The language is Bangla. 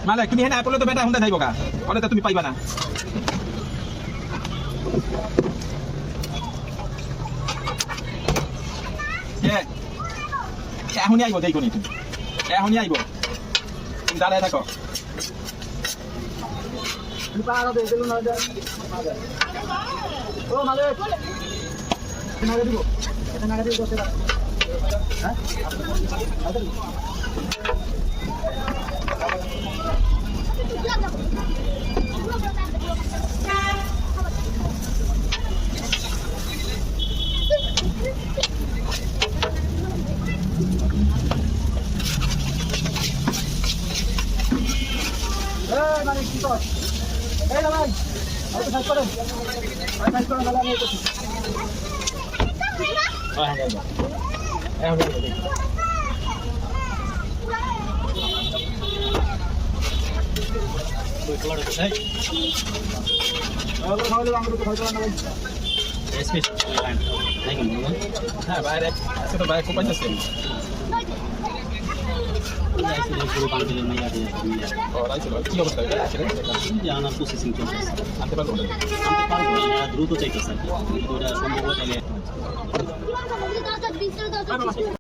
মালিক তুমি হেনা পড়লে তো বেটা হুন্দা যাইব গা ওটা তো তুমি পাইবা না এখনই আইব দেখো নি তুমি এখনই আইব তুমি দাঁড়ায় থাকো ও মালিক নাগা দিব এটা নাগা দিব করতে পারো হ্যাঁ এই মালিক কি কর এই না ভাই আর তো সাইড করেন আর সাইড করেন ভালো আমি করছি হ্যাঁ হ্যাঁ হ্যাঁ বাইরে আজকে তো বাইরে খুব পাইতেছে কি অবস্থা জানা প্রসেসিং চলতেছে আনতে পারবো আনতে পারবো না দ্রুত চাইতেছে ওটা সম্ভব হলে